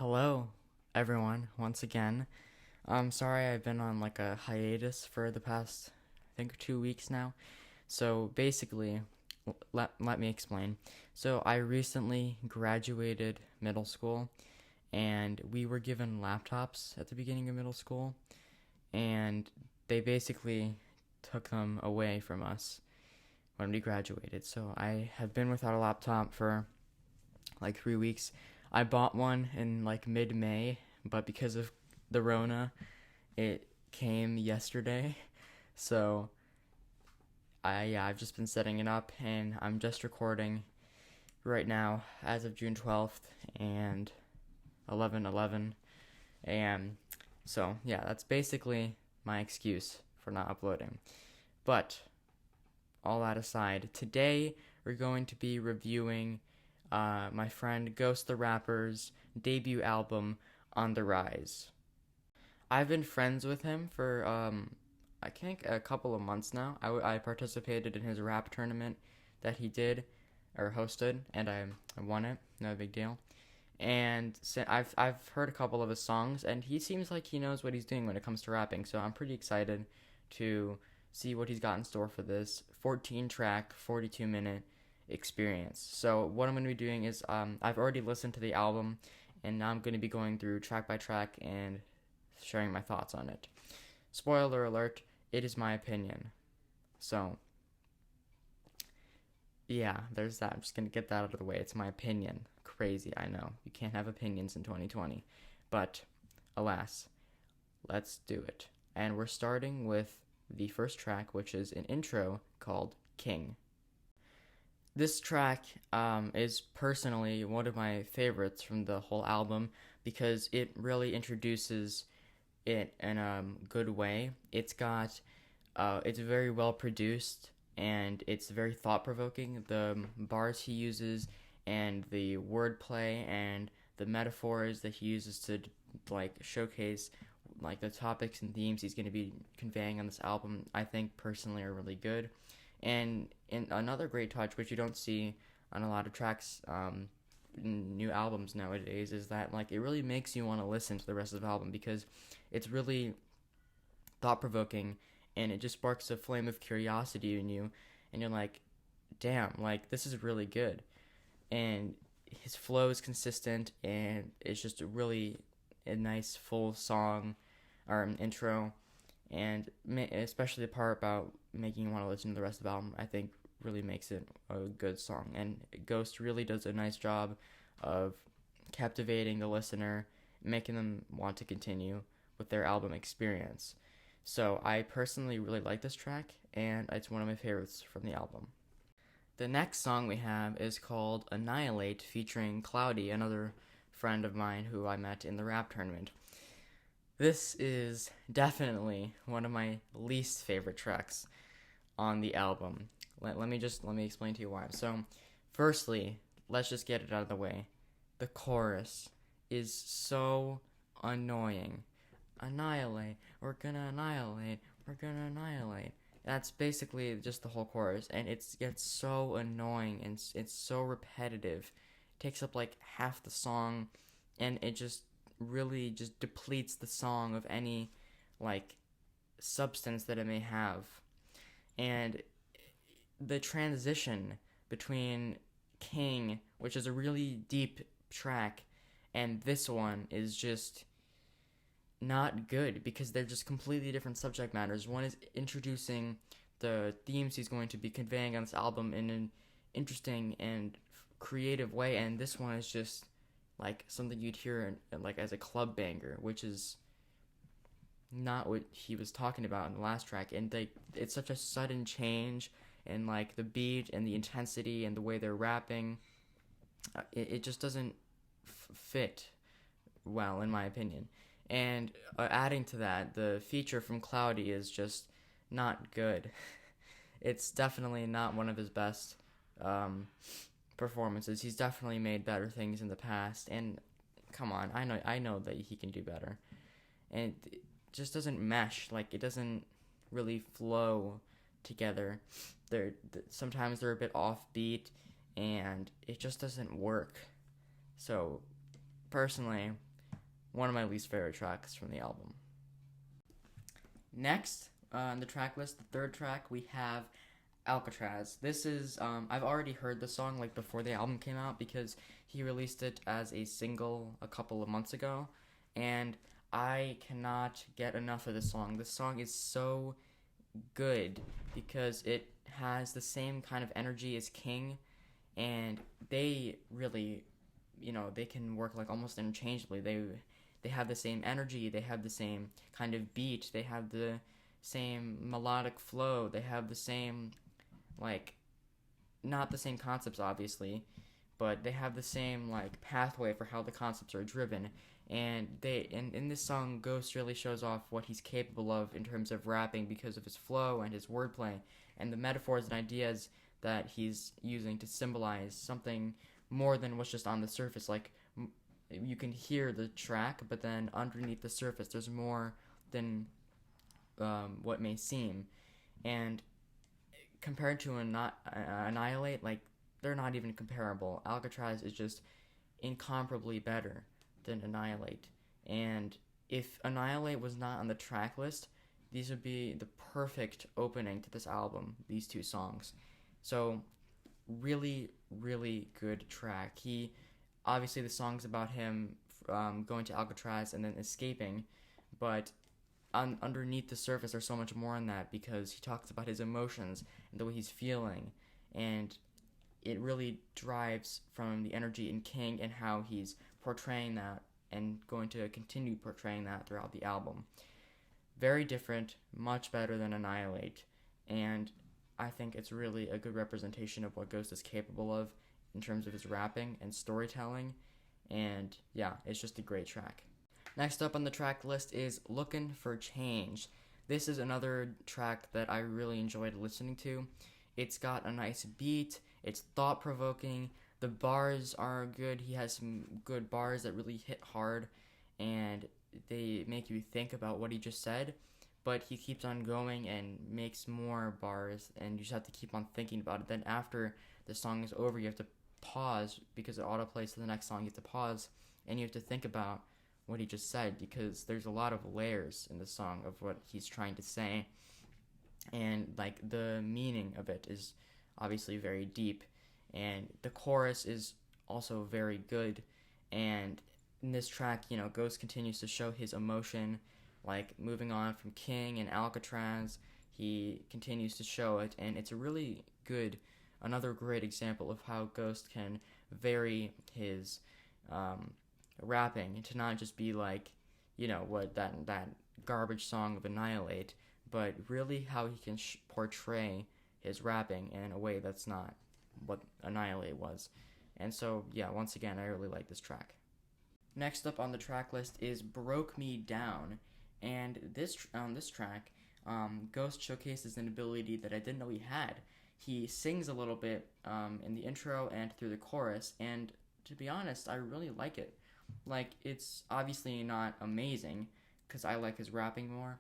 Hello, everyone, once again. I'm sorry I've been on like a hiatus for the past, I think, 2 weeks now. So basically, let me explain. So I recently graduated middle school, and we were given laptops at the beginning of middle school, and they basically took them away from us when we graduated. So I have been without a laptop for like 3 weeks. I bought one in like mid May, but because of the Rona, it came yesterday. So I've just been setting it up, and I'm just recording right now as of June 12th and 11:11 a.m. So yeah, that's basically my excuse for not uploading. But all that aside, today we're going to be reviewing my friend Ghost the Rapper's debut album, On the Rise. I've been friends with him for, I think, a couple of months now. I participated in his rap tournament that he did, or hosted, and I won it. No big deal. And so I've heard a couple of his songs, and he seems like he knows what he's doing when it comes to rapping. So I'm pretty excited to see what he's got in store for this 14-track, 42-minute experience. So what I'm going to be doing is I've already listened to the album, and now I'm going to be going through track by track and sharing my thoughts on it. Spoiler alert, it is my opinion. So yeah, there's that. I'm just going to get that out of the way. It's my opinion. Crazy, I know. You can't have opinions in 2020. But alas, let's do it. And we're starting with the first track, which is an intro called King. This track is personally one of my favorites from the whole album because it really introduces it in a good way. It's very well produced, and it's very thought-provoking. The bars he uses and the wordplay and the metaphors that he uses to like showcase like the topics and themes he's going to be conveying on this album, I think personally are really good. And in another great touch, which you don't see on a lot of tracks, new albums nowadays, is that like it really makes you want to listen to the rest of the album because it's really thought provoking, and it just sparks a flame of curiosity in you, and you're like, damn, like this is really good. And his flow is consistent, and it's just really a nice full song or intro, and especially the part about making you want to listen to the rest of the album, I think really makes it a good song. And Ghost really does a nice job of captivating the listener, making them want to continue with their album experience. So I personally really like this track, and it's one of my favorites from the album. The next song we have is called Annihilate, featuring Cloudy, another friend of mine who I met in the rap tournament. This is definitely one of my least favorite tracks on the album. Let me explain to you why. So, firstly, let's just get it out of the way. The chorus is so annoying. Annihilate, we're gonna annihilate, we're gonna annihilate. That's basically just the whole chorus, and it gets so annoying, and it's so repetitive. It takes up like half the song, and it just really just depletes the song of any like substance that it may have. And the transition between King, which is a really deep track, and this one is just not good because they're just completely different subject matters. One is introducing the themes he's going to be conveying on this album in an interesting and creative way, and this one is just like something you'd hear like as a club banger, which is not what he was talking about in the last track. And it's such a sudden change in like the beat and the intensity and the way they're rapping. It just doesn't fit well, in my opinion. And adding to that, the feature from Cloudy is just not good. It's definitely not one of his best performances. He's definitely made better things in the past, and come on, I know that he can do better. And it just doesn't mesh. Like, it doesn't really flow together. Sometimes they're a bit offbeat, and it just doesn't work. So, personally, one of my least favorite tracks from the album. Next on the track list, the third track, we have Alcatraz. This is, I've already heard the song like before the album came out because he released it as a single a couple of months ago, and I cannot get enough of this song. This song is so good because it has the same kind of energy as King, and they really, they can work like almost interchangeably. They have the same energy, they have the same kind of beat, they have the same melodic flow, they have the same, like, not the same concepts obviously, but they have the same like pathway for how the concepts are driven. And in this song, Ghost really shows off what he's capable of in terms of rapping because of his flow and his wordplay and the metaphors and ideas that he's using to symbolize something more than what's just on the surface. Like, you can hear the track, but then underneath the surface there's more than what may seem. And compared to Annihilate, like, they're not even comparable. Alcatraz is just incomparably better than Annihilate. And if Annihilate was not on the track list, these would be the perfect opening to this album, these two songs. So, really, really good track. Obviously the song's about him going to Alcatraz and then escaping, but underneath the surface there's so much more in that because he talks about his emotions and the way he's feeling, and it really drives from the energy in King and how he's portraying that and going to continue portraying that throughout the album. Very different, much better than Annihilate, and I think it's really a good representation of what Ghost is capable of in terms of his rapping and storytelling, and yeah, it's just a great track. Next up on the track list is Lookin' for Change. This is another track that I really enjoyed listening to. It's got a nice beat, it's thought-provoking, the bars are good, he has some good bars that really hit hard, and they make you think about what he just said, but he keeps on going and makes more bars, and you just have to keep on thinking about it. Then after the song is over, you have to pause because it autoplays to the next song. You have to pause and you have to think about what he just said because there's a lot of layers in the song of what he's trying to say, and like the meaning of it is obviously very deep, and the chorus is also very good. And in this track, Ghost continues to show his emotion, like moving on from King and Alcatraz, he continues to show it, and it's a really good, another great example of how Ghost can vary his rapping to not just be like, what that garbage song of Annihilate, but really how he can portray his rapping in a way that's not what Annihilate was. And so, yeah, once again, I really like this track. Next up on the track list is Broke Me Down, and this track, Ghost showcases an ability that I didn't know he had. He sings a little bit in the intro and through the chorus, and to be honest, I really like it. Like, it's obviously not amazing, because I like his rapping more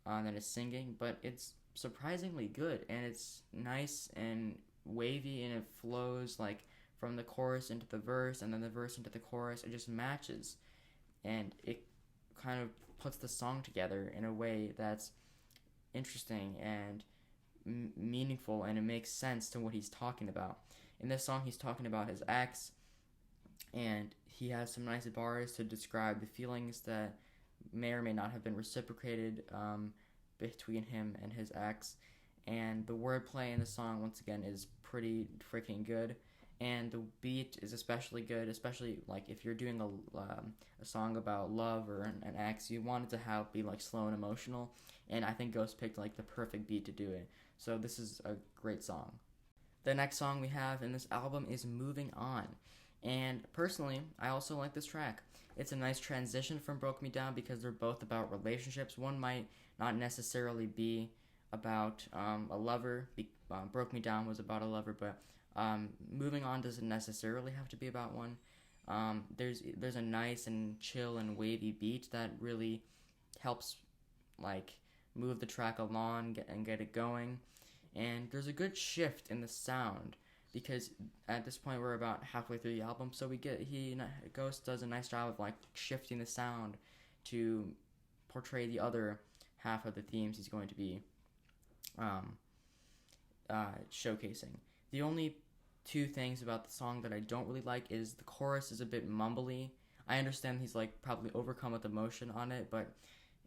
than his singing, but it's surprisingly good, and it's nice and wavy, and it flows, like, from the chorus into the verse, and then the verse into the chorus. It just matches, and it kind of puts the song together in a way that's interesting and meaningful, and it makes sense to what he's talking about. In this song, he's talking about his ex, and he has some nice bars to describe the feelings that may or may not have been reciprocated between him and his ex. And the wordplay in the song, once again, is pretty freaking good. And the beat is especially good, especially like if you're doing a song about love or an ex, you want it to be like slow and emotional. And I think Ghost picked like the perfect beat to do it. So this is a great song. The next song we have in this album is Moving On. And personally, I also like this track. It's a nice transition from Broke Me Down because they're both about relationships. One might not necessarily be about a lover. Broke Me Down was about a lover, but Moving On doesn't necessarily have to be about one. There's a nice and chill and wavy beat that really helps like move the track along and get it going. And there's a good shift in the sound because at this point we're about halfway through the album, so Ghost does a nice job of like shifting the sound to portray the other half of the themes he's going to be showcasing. The only two things about the song that I don't really like is the chorus is a bit mumbly. I understand he's like probably overcome with emotion on it, but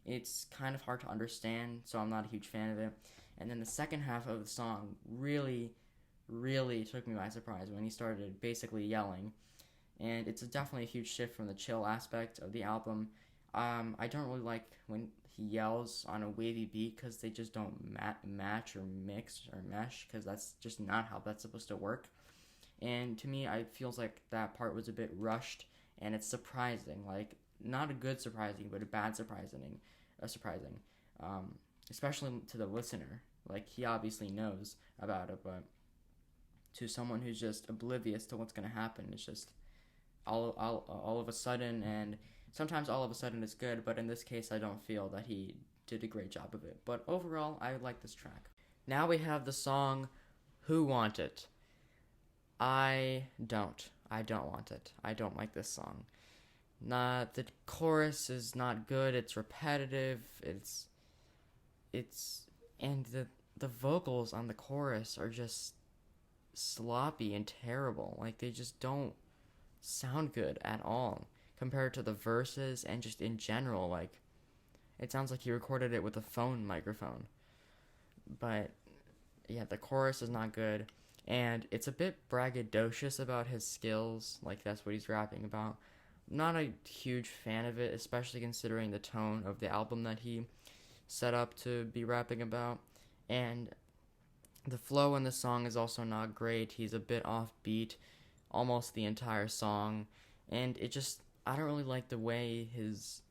it's kind of hard to understand, so I'm not a huge fan of it. And then the second half of the song really, really took me by surprise when he started basically yelling. And it's definitely a huge shift from the chill aspect of the album. I don't really like when he yells on a wavy beat because they just don't match or mix or mesh, because that's just not how that's supposed to work. And to me, it feels like that part was a bit rushed, and it's surprising. Like, not a good surprising, but a bad surprising. Especially to the listener. Like, he obviously knows about it, but to someone who's just oblivious to what's going to happen, it's just all of a sudden, and sometimes all of a sudden is good, but in this case I don't feel that he did a great job of it. But overall, I like this track. Now we have the song Who Want It. I don't want it. I don't like this song. The chorus is not good, it's repetitive, and the vocals on the chorus are just sloppy and terrible. Like, they just don't sound good at all compared to the verses, and just in general, like, it sounds like he recorded it with a phone microphone. But yeah, the chorus is not good, and it's a bit braggadocious about his skills, like that's what he's rapping about. Not a huge fan of it, especially considering the tone of the album that he set up to be rapping about. And the flow in the song is also not great. He's a bit offbeat almost the entire song, and I don't really like the way his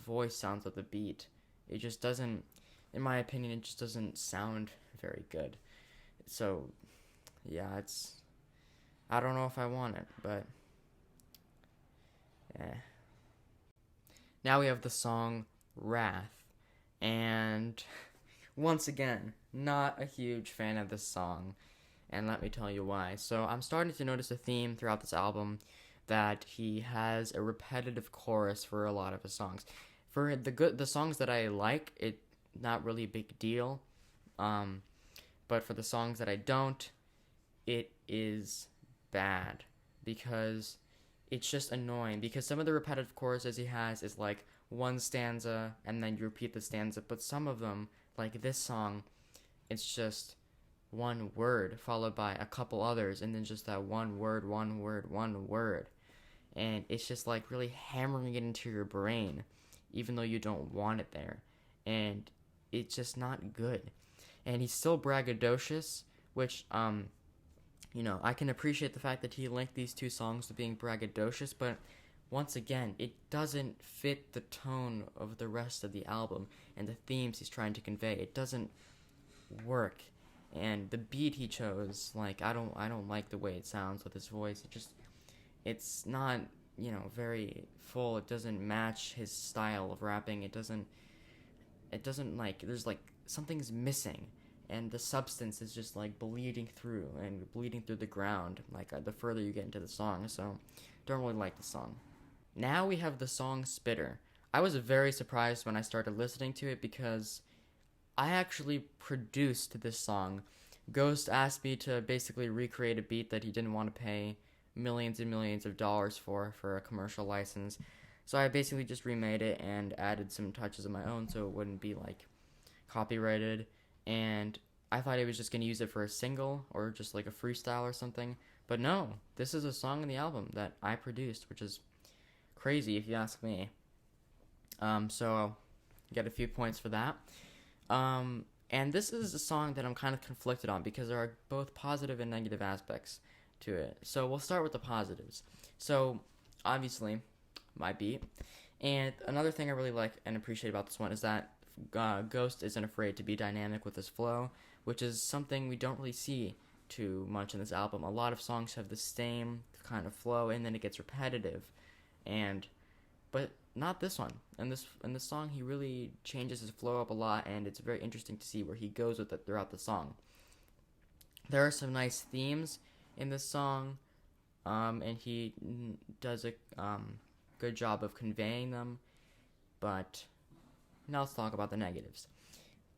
voice sounds with the beat. It just doesn't, in my opinion, it just doesn't sound very good. So yeah, I don't know if I want it, but Now we have the song Wrath, and once again, not a huge fan of this song, and let me tell you why. So I'm starting to notice a theme throughout this album that he has a repetitive chorus for a lot of his songs. For the songs that I like, it's not really a big deal, but for the songs that I don't, it is bad, because it's just annoying, because some of the repetitive choruses he has is like one stanza and then you repeat the stanza, but some of them, like this song, it's just one word followed by a couple others and then just that one word, and it's just like really hammering it into your brain even though you don't want it there, and it's just not good. And he's still braggadocious, which I can appreciate the fact that he linked these two songs to being braggadocious, but once again, it doesn't fit the tone of the rest of the album and the themes he's trying to convey. It doesn't work. And the beat he chose, like, I don't like the way it sounds with his voice. It's not, very full. It doesn't match his style of rapping. It doesn't like, there's like, something's missing. And the substance is just like bleeding through the ground, like the further you get into the song. So don't really like the song. Now we have the song Spitter. I was very surprised when I started listening to it because I actually produced this song. Ghost asked me to basically recreate a beat that he didn't want to pay millions and millions of dollars for a commercial license. So I basically just remade it and added some touches of my own so it wouldn't be like copyrighted. And I thought he was just going to use it for a single or just like a freestyle or something. But no, this is a song in the album that I produced, which is crazy if you ask me. So I'll get a few points for that. And this is a song that I'm kind of conflicted on because there are both positive and negative aspects to it. So we'll start with the positives. So obviously, my beat. And another thing I really like and appreciate about this one is that Ghost isn't afraid to be dynamic with his flow, which is something we don't really see too much in this album. A lot of songs have the same kind of flow, and then it gets repetitive, but not this one. In this song, he really changes his flow up a lot, and it's very interesting to see where he goes with it throughout the song. There are some nice themes in this song, and he does a good job of conveying them. But now let's talk about the negatives.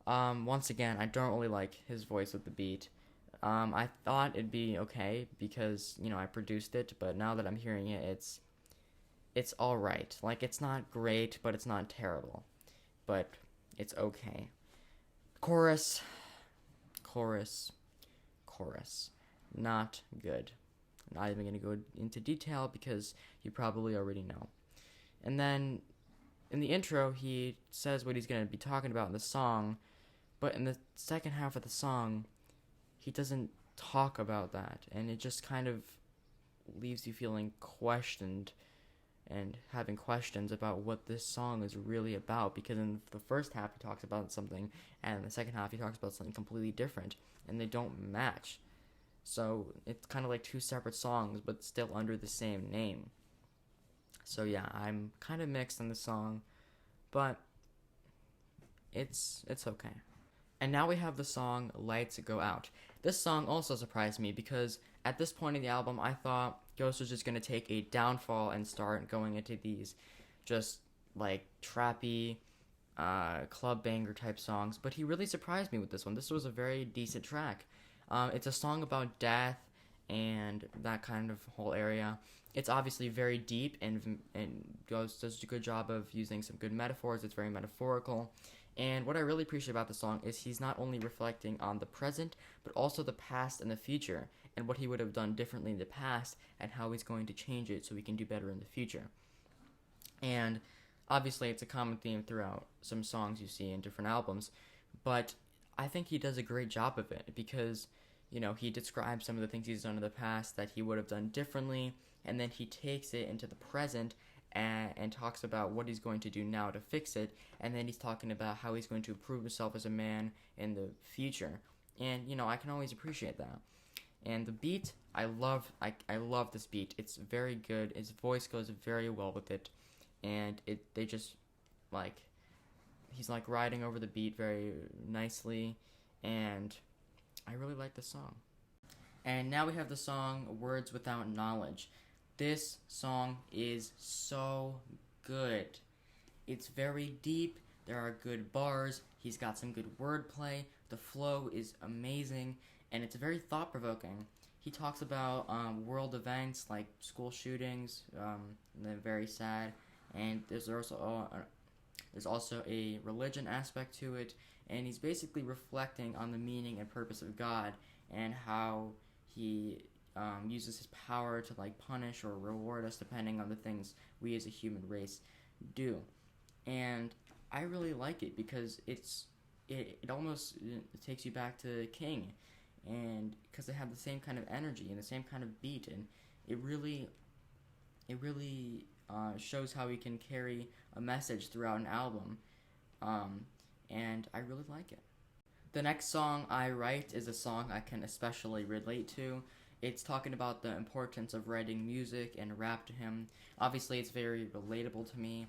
Once again, I don't really like his voice with the beat. I thought it'd be okay because, I produced it, but now that I'm hearing it, it's all right. Like, it's not great, but it's not terrible. But it's okay. Chorus, chorus, chorus. Not good. I'm not even going to go into detail because you probably already know. And then in the intro, he says what he's going to be talking about in the song, but in the second half of the song, he doesn't talk about that, and it just kind of leaves you feeling questioned and having questions about what this song is really about, because in the first half he talks about something, and in the second half he talks about something completely different, and they don't match. So it's kind of like two separate songs, but still under the same name. So yeah, I'm kind of mixed on the song, but it's okay. And now we have the song Lights Go Out. This song also surprised me because at this point in the album I thought Ghost was just going to take a downfall and start going into these just like trappy club banger type songs, but he really surprised me with this one. This was a very decent track. It's a song about death and that kind of whole area. It's obviously very deep, and Ghost does a good job of using some good metaphors. It's very metaphorical. And what I really appreciate about the song is he's not only reflecting on the present, but also the past and the future, and what he would have done differently in the past, and how he's going to change it so he can do better in the future. And obviously it's a common theme throughout some songs you see in different albums, but I think he does a great job of it because, he describes some of the things he's done in the past that he would have done differently, and then he takes it into the present and talks about what he's going to do now to fix it, and then he's talking about how he's going to improve himself as a man in the future. And, I can always appreciate that. And the beat, I love this beat. It's very good. His voice goes very well with it, and they just, he's riding over the beat very nicely, and I really like this song. And now we have the song Words Without Knowledge. This song is so good. It's very deep. There are good bars. He's got some good wordplay. The flow is amazing, and it's very thought-provoking. He talks about world events like school shootings. They're very sad, and there's also a religion aspect to it, and he's basically reflecting on the meaning and purpose of God and how he uses his power to punish or reward us depending on the things we as a human race do. And I really like it because it almost takes you back to King, and because they have the same kind of energy and the same kind of beat, and it really shows how he can carry a message throughout an album, and I really like it. The next song I write is a song I can especially relate to. It's talking about the importance of writing music and rap to him. Obviously, it's very relatable to me,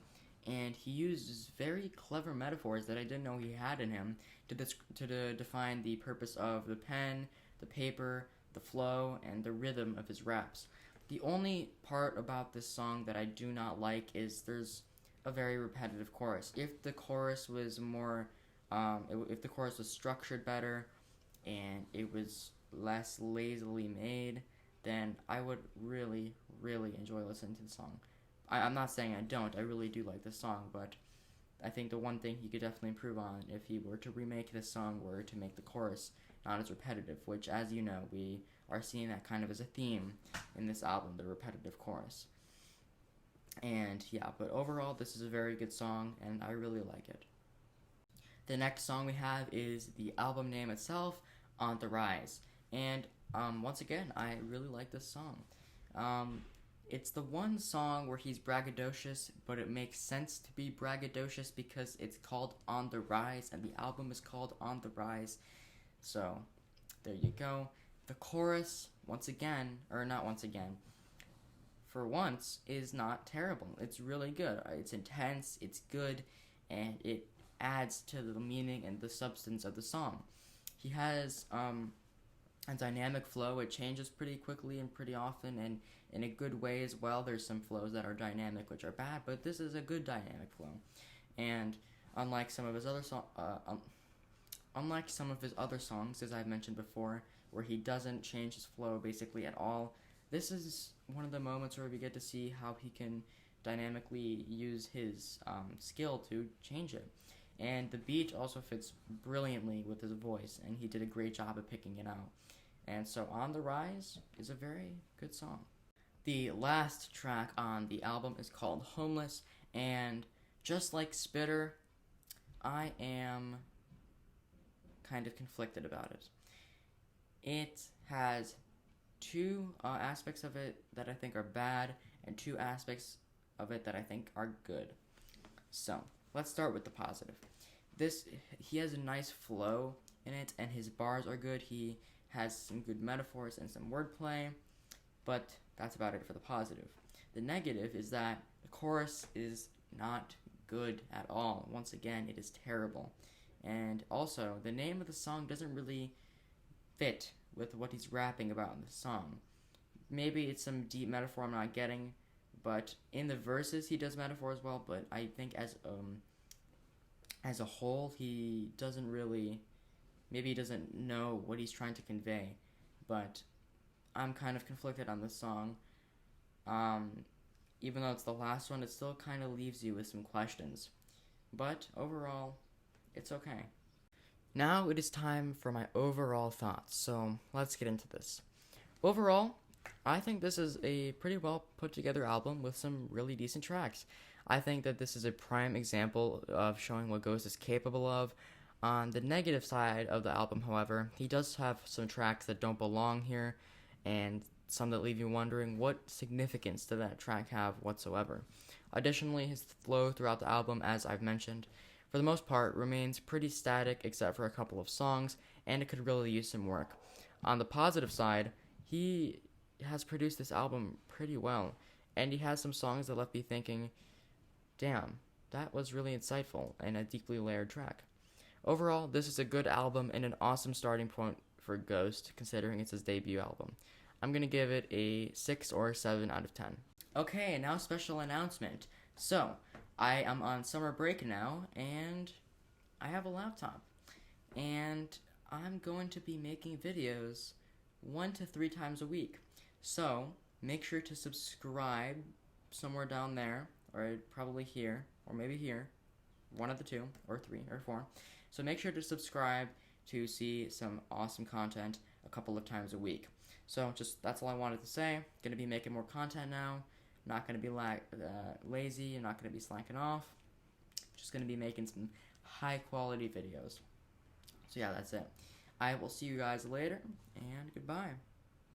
and he uses very clever metaphors that I didn't know he had in him to define the purpose of the pen, the paper, the flow, and the rhythm of his raps. The only part about this song that I do not like is there's a very repetitive chorus. If the chorus was more, if the chorus was structured better, and it was less lazily made, then I would really, really enjoy listening to the song. I'm not saying I don't. I really do like this song, but I think the one thing he could definitely improve on if he were to remake this song were to make the chorus not as repetitive, which, as you know, we are seeing that kind of as a theme in this album, the repetitive chorus. And yeah, but overall, this is a very good song, and I really like it. The next song we have is the album name itself, On the Rise. And once again, I really like this song. It's the one song where he's braggadocious, but it makes sense to be braggadocious because it's called On the Rise, and the album is called On the Rise. So, there you go. The chorus, for once, is not terrible. It's really good. It's intense, it's good, and it adds to the meaning and the substance of the song. He has a dynamic flow. It changes pretty quickly and pretty often, and in a good way as well. There's some flows that are dynamic which are bad, but this is a good dynamic flow. And unlike some of his other songs, as I've mentioned before, where he doesn't change his flow basically at all, this is one of the moments where we get to see how he can dynamically use his skill to change it. And the beat also fits brilliantly with his voice, and he did a great job of picking it out. And so On the Rise is a very good song. The last track on the album is called Homeless, and just like Spitter, I am kind of conflicted about it. It has two aspects of it that I think are bad, and two aspects of it that I think are good. So, let's start with the positive. He has a nice flow in it, and his bars are good. He has some good metaphors and some wordplay, but that's about it for the positive. The negative is that the chorus is not good at all. Once again, it is terrible. And also, the name of the song doesn't really fit with what he's rapping about in the song. Maybe it's some deep metaphor I'm not getting, but in the verses he does metaphor as well, but I think as a whole, he doesn't really, maybe he doesn't know what he's trying to convey, but I'm kind of conflicted on this song. Even though it's the last one, it still kind of leaves you with some questions, but overall, it's okay. Now it is time for my overall thoughts, so let's get into this. Overall, I think this is a pretty well put together album with some really decent tracks. I think that this is a prime example of showing what Ghost is capable of. On the negative side of the album, however, he does have some tracks that don't belong here, and some that leave you wondering what significance did that track have whatsoever. Additionally, his flow throughout the album, as I've mentioned, for the most part, remains pretty static except for a couple of songs, and it could really use some work. On the positive side, he has produced this album pretty well, and he has some songs that left me thinking, damn, that was really insightful and a deeply layered track. Overall, this is a good album and an awesome starting point for Ghost, considering it's his debut album. I'm going to give it a 6 or 7 out of 10. Okay, now special announcement. So, I am on summer break now, and I have a laptop. And I'm going to be making videos 1 to 3 times a week. So, make sure to subscribe somewhere down there, or probably here, or maybe here. One of the two, or 3, or 4. So make sure to subscribe to see some awesome content a couple of times a week. So that's all I wanted to say. Gonna be making more content now. Not gonna be lazy. I'm not gonna be slacking off. Just gonna be making some high quality videos. So yeah, that's it. I will see you guys later, and goodbye.